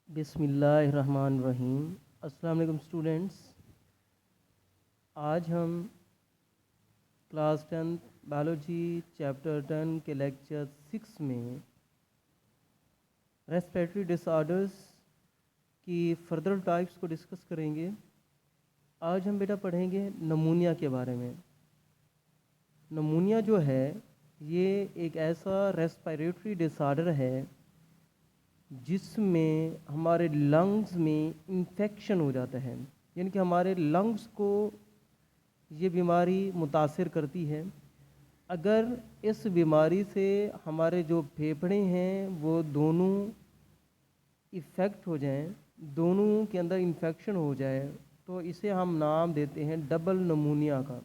बिस्मिल्लाहिर्रहमानिर्रहीम। अस्सलाम वालेकुम स्टूडेंट्स। आज हम क्लास 10 बायोलॉजी चैप्टर 10 के लेक्चर 6 में रेस्पिरेटरी डिसऑर्डर्स की फर्दर टाइप्स को डिस्कस करेंगे। आज हम बेटा पढ़ेंगे नमूनिया के बारे में। नमूनिया जो है ये एक ऐसा रेस्पिरेटरी डिसऑर्डर है जिसमें हमारे लंग्स में इन्फेक्शन हो जाता है, यानी कि हमारे लंग्स को ये बीमारी मुतासिर करती है। अगर इस बीमारी से हमारे जो फेफड़े हैं वो दोनों इफ़ेक्ट हो जाएं, दोनों के अंदर इन्फेक्शन हो जाए, तो इसे हम नाम देते हैं डबल नमूनिया का।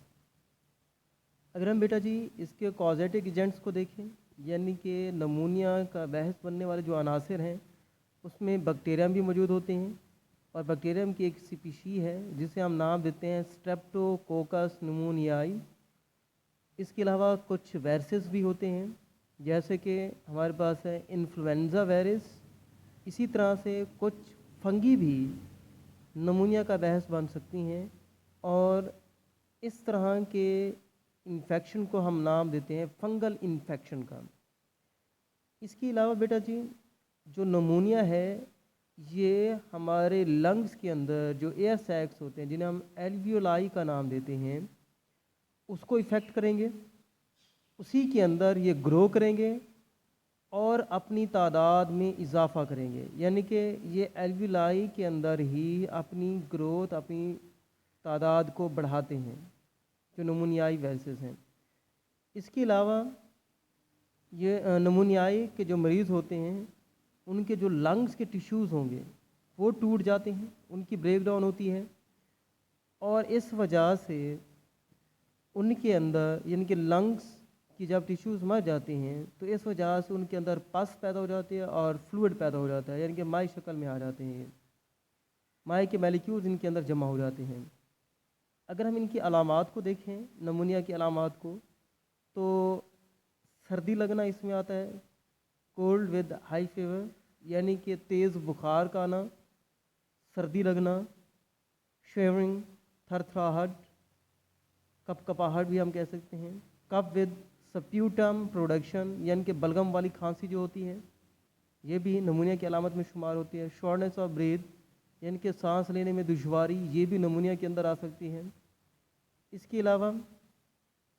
अगर हम बेटा जी इसके कॉजेटिक एजेंट्स को देखें, यानी कि नमूनिया का बहस बनने वाले जो अनासर हैं उसमें बैक्टीरियम भी मौजूद होते हैं, और बैक्टीरियम की एक स्पीशी है जिसे हम नाम देते हैं स्ट्रेप्टोकोकस नमूनियाई। इसके अलावा कुछ वायरसेस भी होते हैं, जैसे कि हमारे पास है इन्फ्लुएंज़ा वायरस। इसी तरह से कुछ फंगी भी नमूनिया का बहस बन सकती हैं, और इस तरह के इन्फेक्शन को हम नाम देते हैं फंगल इन्फेक्शन का। इसके अलावा बेटा जी जो नमूनिया है ये हमारे लंग्स के अंदर जो एयर सैक्स होते हैं, जिन्हें हम एल्वियोलाई का नाम देते हैं, उसको इफ़ेक्ट करेंगे। उसी के अंदर ये ग्रो करेंगे और अपनी तादाद में इजाफ़ा करेंगे, यानी कि ये एल्वियोलाई के अंदर ही अपनी ग्रोथ, अपनी तादाद को बढ़ाते हैं, जो नमूनियाई वायरसेस हैं। इसके अलावा ये नमूनियाई के जो मरीज़ होते हैं उनके जो लंग्स के टिश्यूज़ होंगे वो टूट जाते हैं, उनकी ब्रेक डाउन होती है, और इस वजह से उनके अंदर यानी कि लंग्स की जब टिश्यूज़ मर जाते हैं तो इस वजह से उनके अंदर पस पैदा हो जाती है और फ्लूइड पैदा हो जाता है, यानी कि माई शक्ल में आ जाते हैं, माई के मॉलिक्यूल्स इनके अंदर जमा हो जाते हैं। अगर हम इनकी अलामात को देखें, नमूनिया की अलामात को, तो सर्दी लगना इसमें आता है, कोल्ड विद हाई फीवर यानी कि तेज़ बुखार का आना, सर्दी लगना, शेवरिंग थरथराहट, कपकपाहट भी हम कह सकते हैं, कफ विद स्प्यूटम प्रोडक्शन यानी कि बलगम वाली खांसी जो होती है ये भी नमूनिया की अलामत में शुमार होती है, शॉर्टनेस ऑफ ब्रीथ यानी कि सांस लेने में दुश्वारी, ये भी नमूनिया के अंदर आ सकती है। इसके अलावा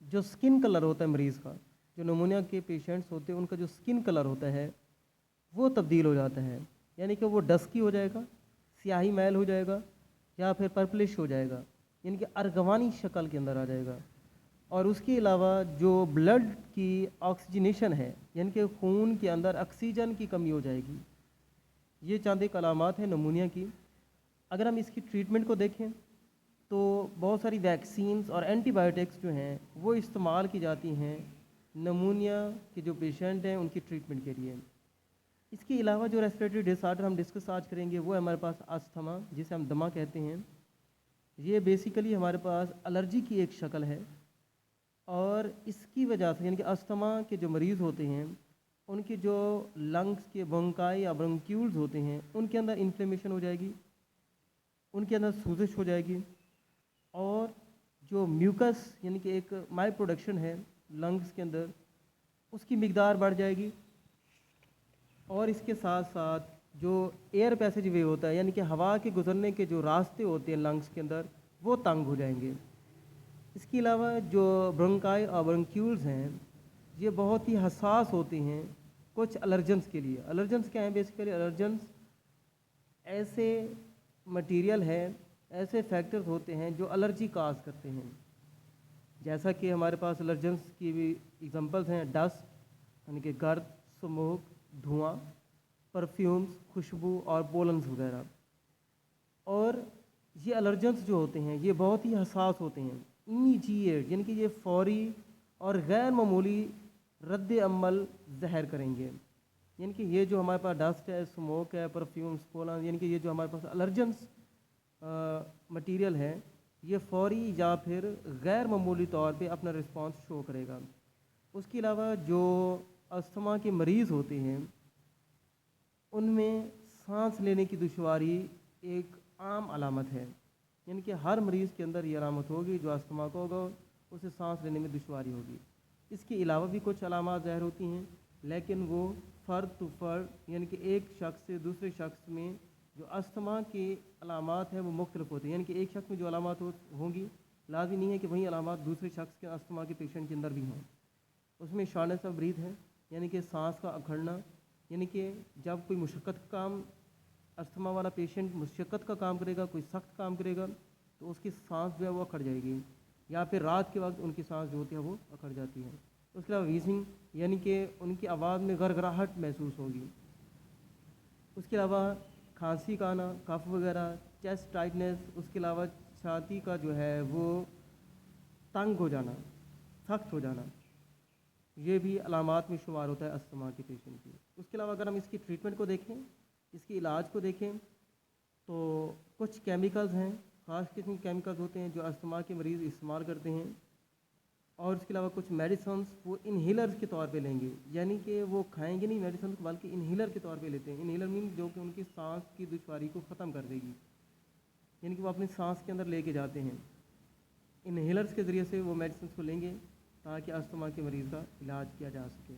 जो स्किन कलर होता है मरीज़ का, जो नमूनिया के पेशेंट्स होते हैं उनका जो स्किन कलर होता है वो तब्दील हो जाता है, यानी कि वो डस्की हो जाएगा, स्याही मैल हो जाएगा, या फिर पर्पलिश हो जाएगा, यानी कि अर्गवानी शक्ल के अंदर आ जाएगा। और उसके अलावा जो ब्लड की ऑक्सीजनेशन है, यानी कि खून के अंदर ऑक्सीजन की कमी हो जाएगी। ये चंद एक अलामात हैं नमूनिया की। अगर हम इसकी ट्रीटमेंट को देखें तो बहुत सारी वैक्सीन्स और एंटीबायोटिक्स जो हैं वो इस्तेमाल की जाती हैं नमूनिया के जो पेशेंट हैं उनकी ट्रीटमेंट के लिए। इसके अलावा जो रेस्पिरेटरी डिसऑर्डर हम डिस्कस आज करेंगे वो है हमारे पास अस्थमा, जिसे हम दमा कहते हैं। ये बेसिकली हमारे पास एलर्जी की एक शक्ल है, और इसकी वजह से यानी कि अस्थमा के जो मरीज़ होते हैं उनके जो लंग्स के ब्रोंकाई या ब्रोंक्यूल्स होते हैं उनके अंदर इन्फ्लेमेशन हो जाएगी, उनके अंदर सूजश हो जाएगी, और जो म्यूकस यानी कि एक माई प्रोडक्शन है लंग्स के अंदर उसकी मिकदार बढ़ जाएगी, और इसके साथ साथ जो एयर पैसेज वे होता है यानी कि हवा के गुजरने के जो रास्ते होते हैं लंग्स के अंदर वो तंग हो जाएंगे। इसके अलावा जो ब्रोंकाई और ब्रोंक्यूल्स हैं ये बहुत ही हसास होते हैं कुछ एलर्जेंस के लिए। एलर्जेंस क्या हैं? बेसिकली एलर्जेंस ऐसे मटेरियल है, ऐसे फैक्टर्स होते हैं जो एलर्जी काज करते हैं। जैसा कि हमारे पास एलर्जेंस की भी एग्जांपल्स हैं, डस्ट यानी कि गर्द, स्मोक, धुआं, परफ्यूम्स, खुशबू और पोलन्स वगैरह। और ये एलर्जेंस जो होते हैं ये बहुत ही हसास होते हैं, इमीडिएट यानी कि ये फौरी और गैर मामूली रद्द अमल ज़हर करेंगे। यानी कि ये जो हमारे पास डस्ट है, स्मोक है, परफ्यूम्स, पोलन, यानी कि ये जो हमारे पास एलर्जेंस मटेरियल है ये फौरी या फिर गैर मामूली तौर पे अपना रिस्पांस शो करेगा। उसके अलावा जो अस्थमा के मरीज़ होते हैं उनमें सांस लेने की दुश्वारी एक आम अलामत है, यानी कि हर मरीज़ के अंदर ये अलामत होगी, जो अस्थमा का होगा उसे सांस लेने में दुश्वारी होगी। इसके अलावा भी कुछ अलामत ज़ाहिर होती हैं, लेकिन वो फ़र्द टू फ़र्द, यानी कि एक शख्स से दूसरे शख्स में जो अस्थमा के अलामत हैं वो मुख्तलिफ होते हैं। यानी कि एक शख्स में जो अलामत होंगी, लाज़मी नहीं है कि वही अलामत दूसरे शख्स के अस्थमा के पेशेंट के अंदर भी हों। उसमें शॉर्टनेस ऑफ ब्रीथ है, यानी कि सांस का अखड़ना, यानी कि जब कोई मुशक्क़त का काम, अस्थमा वाला पेशेंट मुशक्क़त का काम करेगा, कोई सख्त काम करेगा, तो उसकी सांस जो है वो अखड़ जाएगी, या फिर रात के वक्त उनकी सांस जो होती है वो अखड़ जाती है। उसके अलावा वीजिंग, यानी कि उनकी आवाज़ में गड़गड़ाहट महसूस होगी। उसके अलावा खांसी का आना, कफ वगैरह, चेस्ट टाइटनेस, उसके अलावा छाती का जो है वो तंग हो जाना, सख्त हो जाना, ये भी अलामात में शुमार होता है अस्थमा के पेशेंट की। उसके अलावा अगर हम इसकी ट्रीटमेंट को देखें, इसके इलाज को देखें, तो कुछ केमिकल्स हैं, ख़ास किस्म के केमिकल्स होते हैं जो अस्थमा के मरीज़ इस्तेमाल करते हैं, और इसके अलावा कुछ मेडिसन्स वो इन्हीलर्स के तौर पे लेंगे, यानी कि वो खाएंगे नहीं मेडिसन, बल्कि इन्हीलर के तौर पे लेते हैं। इन्हीलर मीन जो कि उनकी सांस की दुश्वारी को ख़त्म कर देगी, यानी कि वो अपनी सांस के अंदर लेके जाते हैं। इन्हीलर्स के ज़रिए से वो मेडिसिन को लेंगे ताकि अस्थमा के मरीज़ का इलाज किया जा सके।